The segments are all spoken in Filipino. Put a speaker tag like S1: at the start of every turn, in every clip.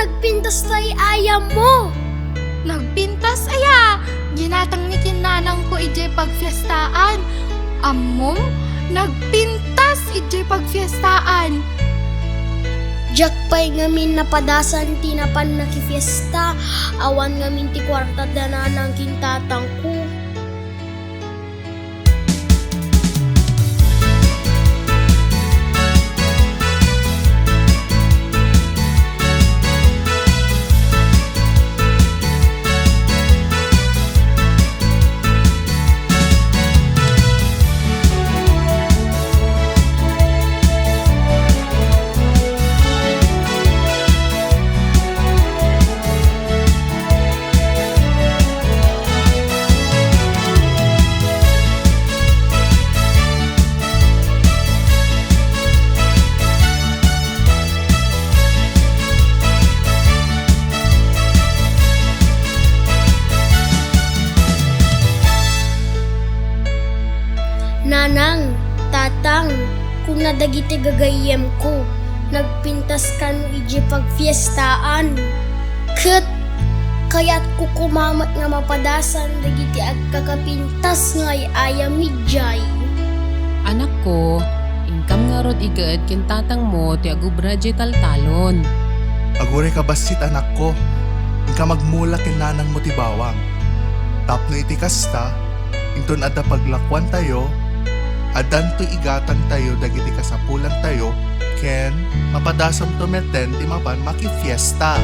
S1: nagpintas tay ayam mo.
S2: Nagpintas aya, ginatang ni kinanang ko ijay pagfiestaan. Ammom, nagpintas ijay pagfiestaan.
S1: Jak pay ngamin napadasan tinapan nakifiesta, awan ngamin ti kwarta dananang kintatang ko. Nanang, tatang, kung nadagiti gagayem ko, nagpintas ka no iji pagfiestaan. Ket, kaya't ko kumamat nga mapadasan dagiti agkakapintas nga ayam midjay.
S3: Anak ko, ingkam nga rod igaad kintatang mo ti agubra di taltalon.
S4: Agure ka basit anak ko, ingka magmula kinanang mo ti bawang. Tapno iti kasta, inton adda paglakwan tayo, adan to igatan tayo dagiti kasapulan tayo, ken mapadasam to meten ti mapan makifiesta.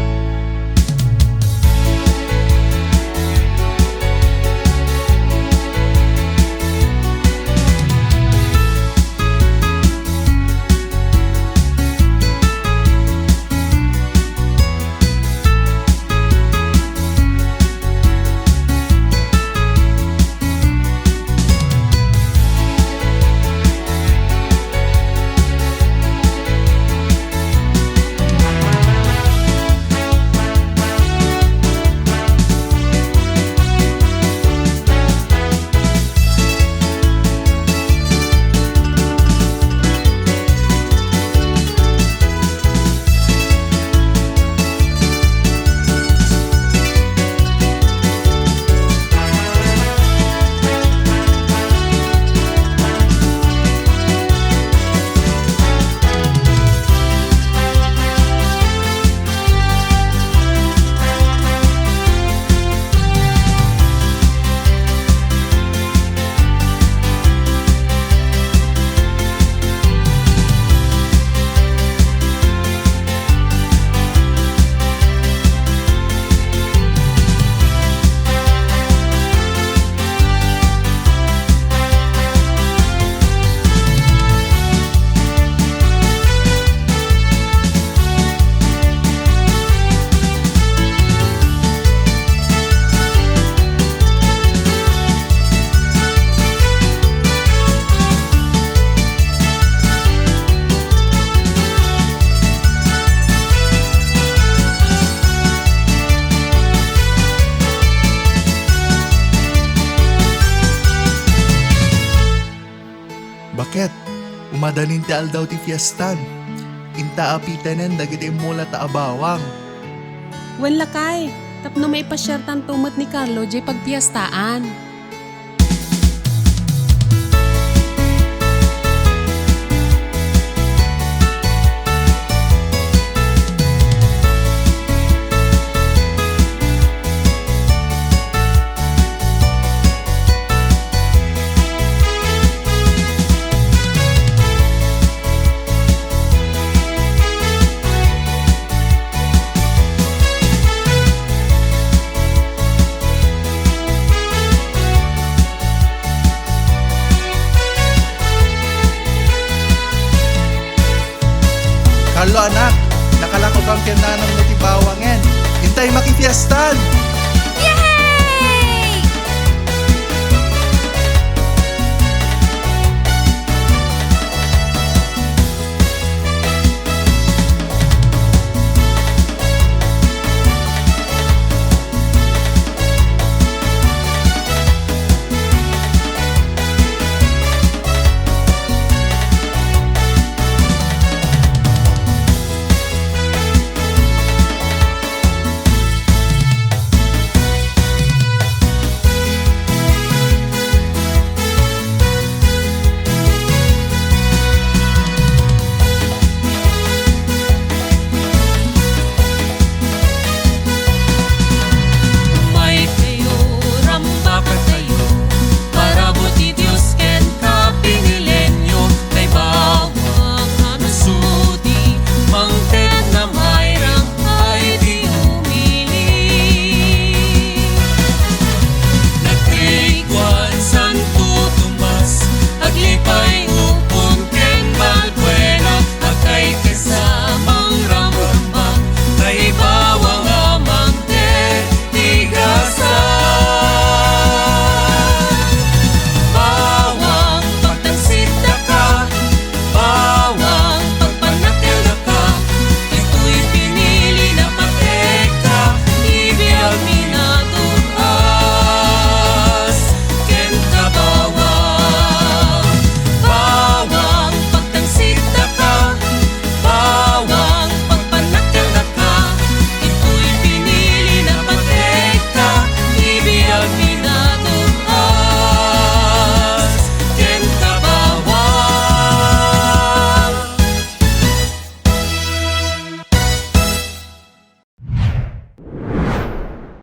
S4: Bakit? Umadanin ti aldaw ti fiestan. Inta apitanen dagiti mula ta abawang.
S3: Wen lakay, tapno may pasyertan tumot ni Carlo di pagpiestaan.
S4: Carlo anak, nakalako kang kinanang mo ti bawangen. Hintay makifiestan.